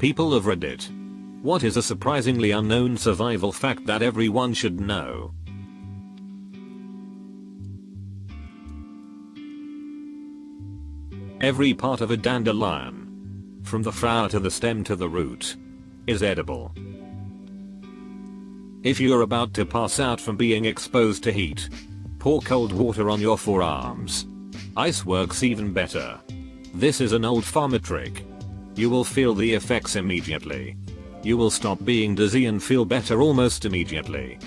People of Reddit. What is a surprisingly unknown survival fact that everyone should know? Every part of a dandelion, from the flower to the stem to the root, is edible. If you're about to pass out from being exposed to heat, pour cold water on your forearms. Ice works even better. This is an old farmer trick. You will feel the effects immediately. You will stop being dizzy and feel better almost immediately.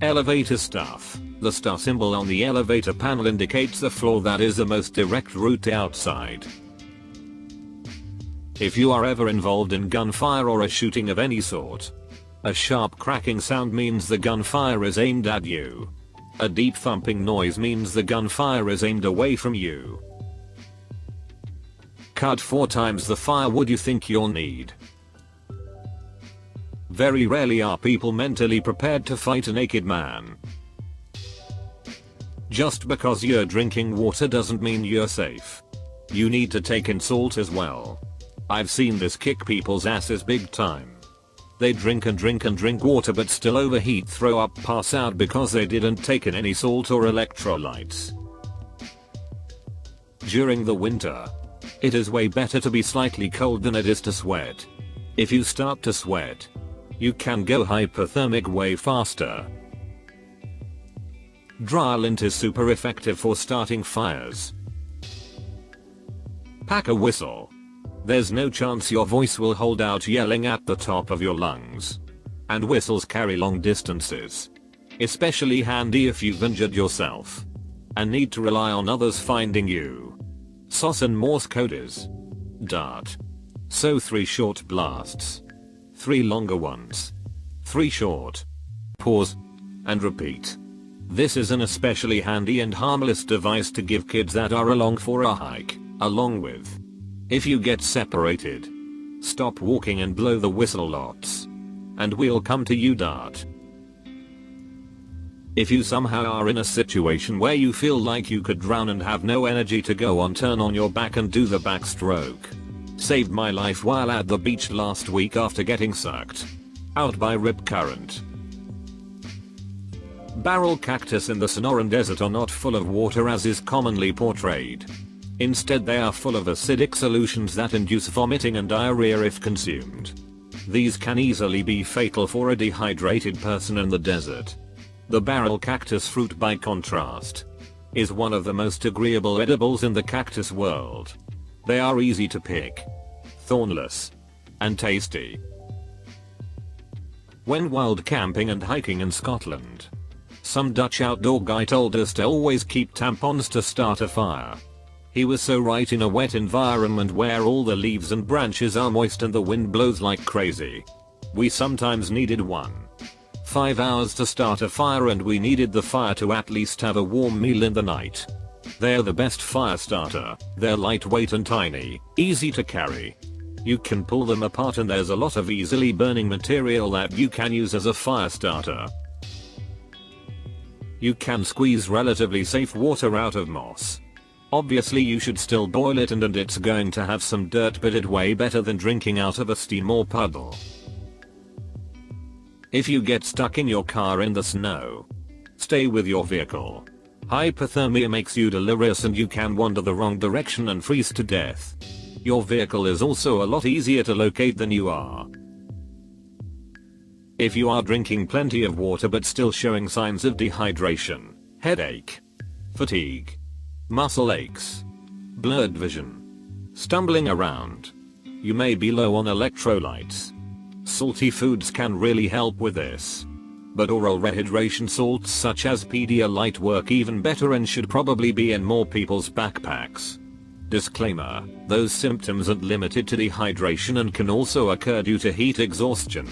Elevator stuff. The star symbol on the elevator panel indicates the floor that is the most direct route outside. If you are ever involved in gunfire or a shooting of any sort, a sharp cracking sound means the gunfire is aimed at you. A deep thumping noise means the gunfire is aimed away from you. Cut 4 times the firewood you think you'll need. Very rarely are people mentally prepared to fight a naked man. Just because you're drinking water doesn't mean you're safe. You need to take in salt as well. I've seen this kick people's asses big time. They drink and drink and drink water but still overheat, throw up, pass out because they didn't take in any salt or electrolytes. During the winter, it is way better to be slightly cold than it is to sweat. If you start to sweat, you can go hypothermic way faster. Dry lint is super effective for starting fires. Pack a whistle. There's no chance your voice will hold out yelling at the top of your lungs. And whistles carry long distances. Especially handy if you've injured yourself and need to rely on others finding you. SOS and Morse code is DART. So 3 short blasts. 3 longer ones. 3 short. Pause. And repeat. This is an especially handy and harmless device to give kids that are along for a hike, along with. If you get separated, stop walking and blow the whistle lots. And we'll come to you, DART. If you somehow are in a situation where you feel like you could drown and have no energy to go on, turn on your back and do the backstroke. Saved my life while at the beach last week after getting sucked out by rip current. Barrel cactus in the Sonoran Desert are not full of water as is commonly portrayed. Instead, they are full of acidic solutions that induce vomiting and diarrhea if consumed. These can easily be fatal for a dehydrated person in the desert. The barrel cactus fruit, by contrast, is one of the most agreeable edibles in the cactus world. They are easy to pick, thornless, and tasty. When wild camping and hiking in Scotland, some Dutch outdoor guy told us to always keep tampons to start a fire. He was so right. In a wet environment where all the leaves and branches are moist and the wind blows like crazy, we sometimes needed 5 hours to start a fire, and we needed the fire to at least have a warm meal in the night. They're the best fire starter. They're lightweight and tiny, easy to carry. You can pull them apart and there's a lot of easily burning material that you can use as a fire starter. You can squeeze relatively safe water out of moss. Obviously you should still boil it and it's going to have some dirt, but it's way better than drinking out of a steam or puddle. If you get stuck in your car in the snow, stay with your vehicle. Hypothermia makes you delirious and you can wander the wrong direction and freeze to death. Your vehicle is also a lot easier to locate than you are. If you are drinking plenty of water but still showing signs of dehydration, headache, fatigue, muscle aches, blurred vision, stumbling around, you may be low on electrolytes. Salty foods can really help with this. But oral rehydration salts such as Pedialyte work even better and should probably be in more people's backpacks. Disclaimer: those symptoms aren't limited to dehydration and can also occur due to heat exhaustion,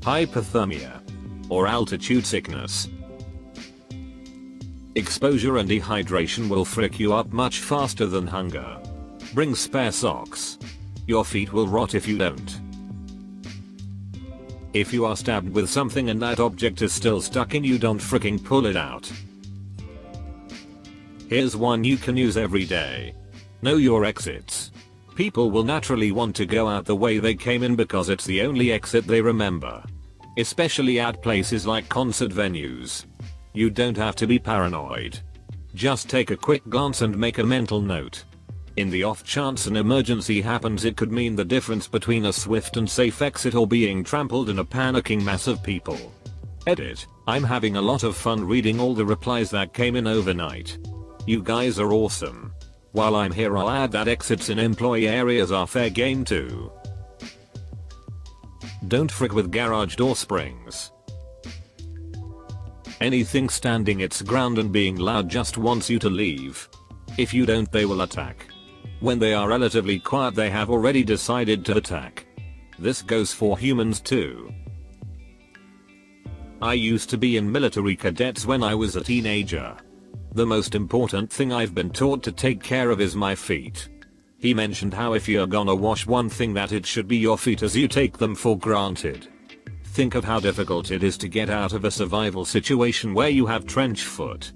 hypothermia, or altitude sickness. Exposure and dehydration will frick you up much faster than hunger. Bring spare socks. Your feet will rot if you don't. If you are stabbed with something and that object is still stuck in you, don't freaking pull it out. Here's one you can use every day. Know your exits. People will naturally want to go out the way they came in because it's the only exit they remember. Especially at places like concert venues. You don't have to be paranoid. Just take a quick glance and make a mental note. In the off chance an emergency happens, it could mean the difference between a swift and safe exit or being trampled in a panicking mass of people. Edit. I'm having a lot of fun reading all the replies that came in overnight. You guys are awesome. While I'm here, I'll add that exits in employee areas are fair game too. Don't frick with garage door springs. Anything standing its ground and being loud just wants you to leave. If you don't, they will attack. When they are relatively quiet, they have already decided to attack. This goes for humans too. I used to be in military cadets when I was a teenager. The most important thing I've been taught to take care of is my feet. He mentioned how if you're gonna wash one thing that it should be your feet, as you take them for granted. Think of how difficult it is to get out of a survival situation where you have trench foot.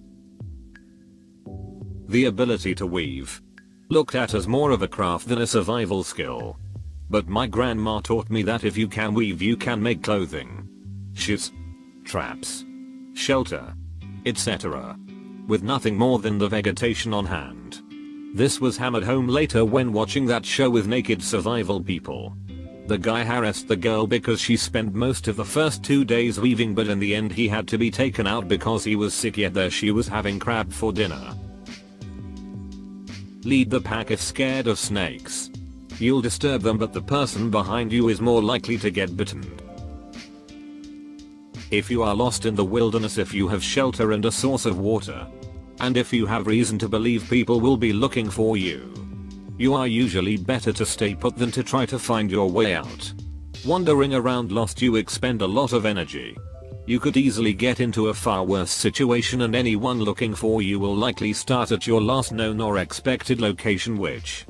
The ability to weave. Looked at as more of a craft than a survival skill. But my grandma taught me that if you can weave, you can make clothing, shoes, traps, shelter, etc. with nothing more than the vegetation on hand. This was hammered home later when watching that show with naked survival people. The guy harassed the girl because she spent most of the first 2 days weaving, but in the end he had to be taken out because he was sick, yet there she was having crab for dinner. Lead the pack if scared of snakes. You'll disturb them, but the person behind you is more likely to get bitten. If you are lost in the wilderness, if you have shelter and a source of water, and if you have reason to believe people will be looking for you, you are usually better to stay put than to try to find your way out. Wandering around lost, you expend a lot of energy. You could easily get into a far worse situation, and anyone looking for you will likely start at your last known or expected location, which,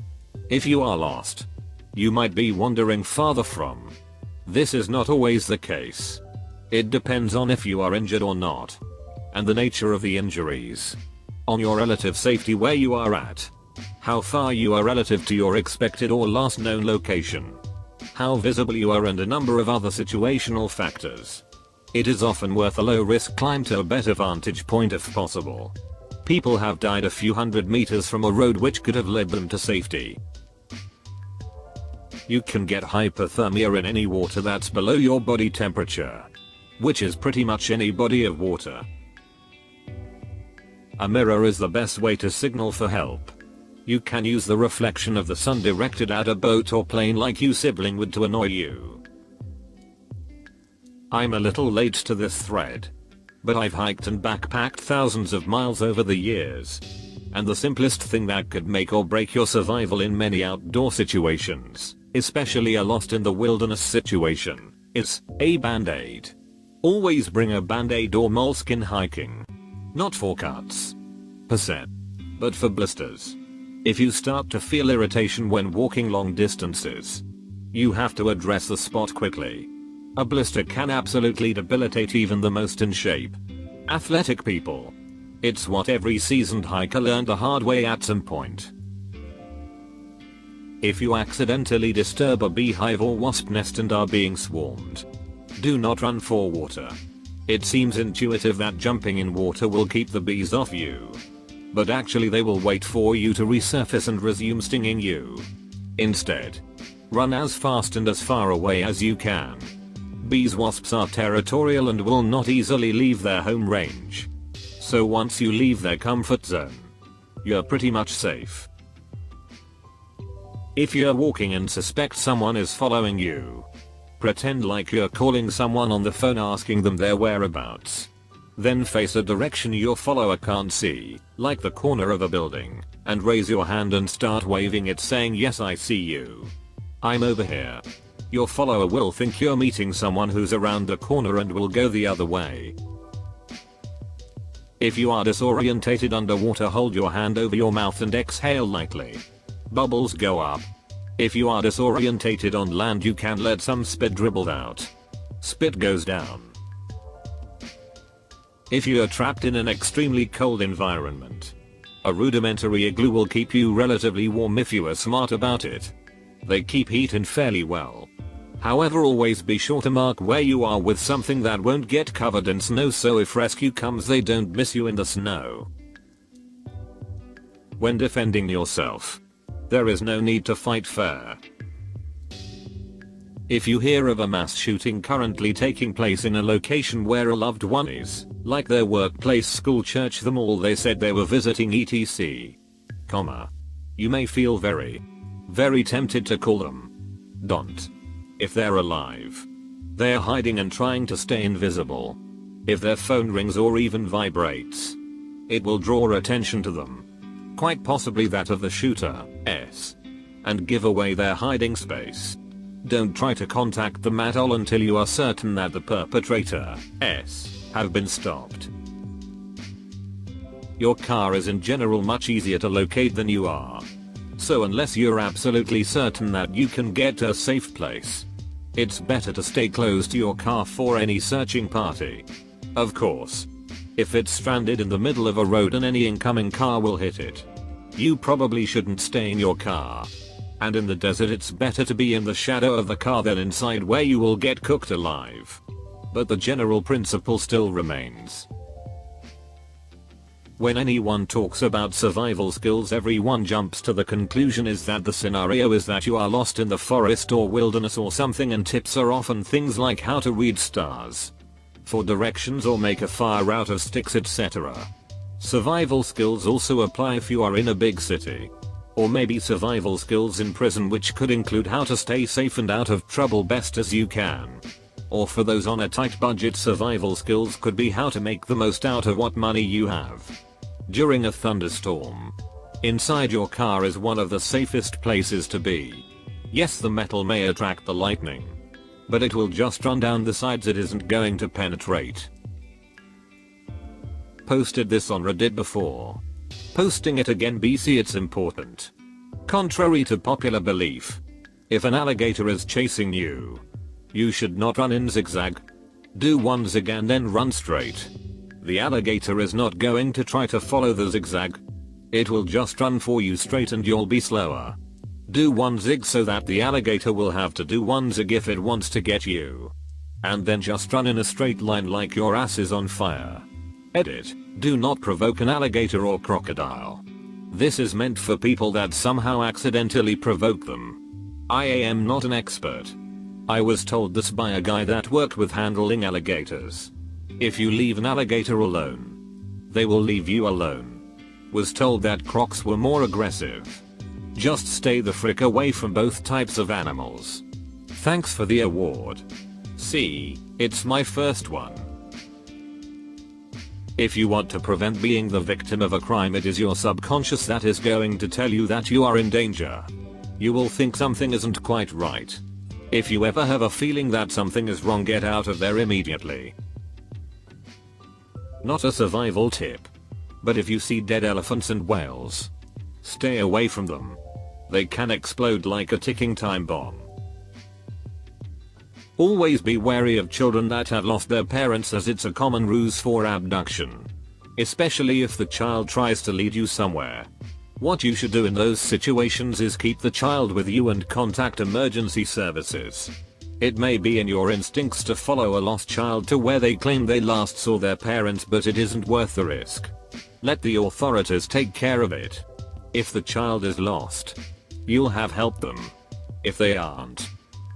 if you are lost, you might be wandering farther from. This is not always the case. It depends on if you are injured or not, and the nature of the injuries, on your relative safety where you are at, how far you are relative to your expected or last known location, how visible you are, and a number of other situational factors. It is often worth a low risk climb to a better vantage point if possible. People have died a few hundred meters from a road which could have led them to safety. You can get hypothermia in any water that's below your body temperature, which is pretty much any body of water. A mirror is the best way to signal for help. You can use the reflection of the sun directed at a boat or plane like your sibling would to annoy you. I'm a little late to this thread, but I've hiked and backpacked thousands of miles over the years, and the simplest thing that could make or break your survival in many outdoor situations, especially a lost in the wilderness situation, is a band-aid. Always bring a band-aid or moleskin hiking. Not for cuts, per se, but for blisters. If you start to feel irritation when walking long distances, you have to address the spot quickly. A blister can absolutely debilitate even the most in shape, athletic people. It's what every seasoned hiker learned the hard way at some point. If you accidentally disturb a beehive or wasp nest and are being swarmed, do not run for water. It seems intuitive that jumping in water will keep the bees off you, but actually they will wait for you to resurface and resume stinging you. Instead, run as fast and as far away as you can. Wasps are territorial and will not easily leave their home range. So once you leave their comfort zone, you're pretty much safe. If you're walking and suspect someone is following you, pretend like you're calling someone on the phone asking them their whereabouts. Then face a direction your follower can't see, like the corner of a building, and raise your hand and start waving it saying, "Yes, I see you. I'm over here." Your follower will think you're meeting someone who's around the corner and will go the other way. If you are disorientated underwater, hold your hand over your mouth and exhale lightly. Bubbles go up. If you are disorientated on land, you can let some spit dribble out. Spit goes down. If you are trapped in an extremely cold environment, a rudimentary igloo will keep you relatively warm if you are smart about it. They keep heat in fairly well. However, always be sure to mark where you are with something that won't get covered in snow, so if rescue comes they don't miss you in the snow. When defending yourself, there is no need to fight fair. If you hear of a mass shooting currently taking place in a location where a loved one is, like their workplace, school, church, the mall they said they were visiting, etc., you may feel very tempted to call them. Don't. If they're alive, they're hiding and trying to stay invisible. If their phone rings or even vibrates, it will draw attention to them, quite possibly that of the shooter, and give away their hiding space. Don't try to contact them at all until you are certain that the perpetrator, have been stopped. Your car is in general much easier to locate than you are. So unless you're absolutely certain that you can get to a safe place, it's better to stay close to your car for any searching party. Of course, if it's stranded in the middle of a road and any incoming car will hit it, you probably shouldn't stay in your car. And in the desert it's better to be in the shadow of the car than inside where you will get cooked alive. But the general principle still remains. When anyone talks about survival skills, everyone jumps to the conclusion is that the scenario is that you are lost in the forest or wilderness or something, and tips are often things like how to read stars for directions or make a fire out of sticks, etc. Survival skills also apply if you are in a big city. Or maybe survival skills in prison, which could include how to stay safe and out of trouble best as you can. Or for those on a tight budget, survival skills could be how to make the most out of what money you have during a thunderstorm. Inside your car is one of the safest places to be. Yes, the metal may attract the lightning, but it will just run down the sides, it isn't going to penetrate. Posted this on Reddit before. Posting it again, BC, it's important. Contrary to popular belief, if an alligator is chasing you, you should not run in zigzag. Do one zig and then run straight. The alligator is not going to try to follow the zigzag. It will just run for you straight and you'll be slower. Do one zig so that the alligator will have to do one zig if it wants to get you. And then just run in a straight line like your ass is on fire. Edit. Do not provoke an alligator or crocodile. This is meant for people that somehow accidentally provoke them. I am not an expert. I was told this by a guy that worked with handling alligators. If you leave an alligator alone, they will leave you alone. Was told that crocs were more aggressive. Just stay the frick away from both types of animals. Thanks for the award. See, it's my first one. If you want to prevent being the victim of a crime, it is your subconscious that is going to tell you that you are in danger. You will think something isn't quite right. If you ever have a feeling that something is wrong, get out of there immediately. Not a survival tip, but if you see dead elephants and whales, stay away from them. They can explode like a ticking time bomb. Always be wary of children that have lost their parents, as it's a common ruse for abduction. Especially if the child tries to lead you somewhere. What you should do in those situations is keep the child with you and contact emergency services. It may be in your instincts to follow a lost child to where they claim they last saw their parents, but it isn't worth the risk. Let the authorities take care of it. If the child is lost, you'll have helped them. If they aren't,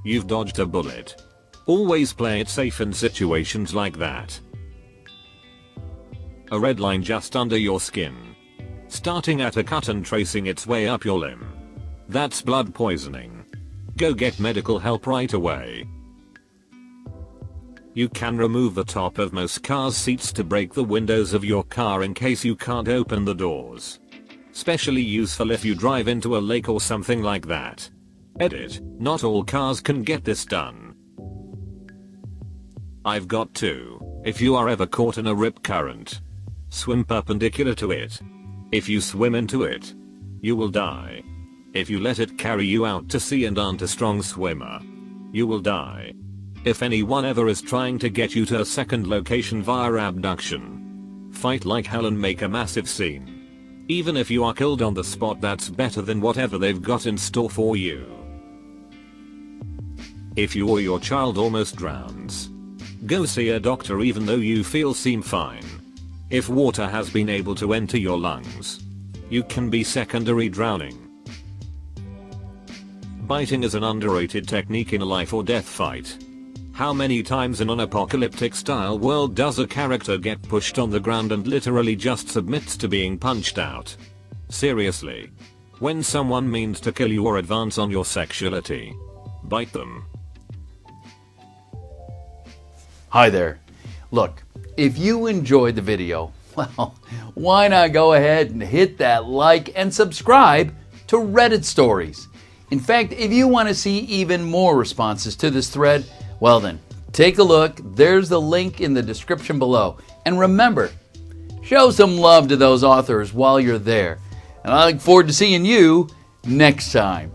you've dodged a bullet. Always play it safe in situations like that. A red line just under your skin, starting at a cut and tracing its way up your limb. That's blood poisoning. Go get medical help right away. You can remove the top of most cars' seats to break the windows of your car in case you can't open the doors. Especially useful if you drive into a lake or something like that. Edit. Not all cars can get this done. I've got two. If you are ever caught in a rip current, swim perpendicular to it. If you swim into it, you will die. If you let it carry you out to sea and aren't a strong swimmer, you will die. If anyone ever is trying to get you to a second location via abduction, fight like hell and make a massive scene. Even if you are killed on the spot, that's better than whatever they've got in store for you. If you or your child almost drowns, go see a doctor even though you seem fine. If water has been able to enter your lungs, you can be secondary drowning. Biting is an underrated technique in a life or death fight. How many times in an apocalyptic style world does a character get pushed on the ground and literally just submits to being punched out? Seriously. When someone means to kill you or advance on your sexuality, bite them. Hi there. Look, if you enjoyed the video, well, why not go ahead and hit that like and subscribe to Reddit Stories. In fact, if you want to see even more responses to this thread, well then, take a look. There's the link in the description below. And remember, show some love to those authors while you're there. And I look forward to seeing you next time.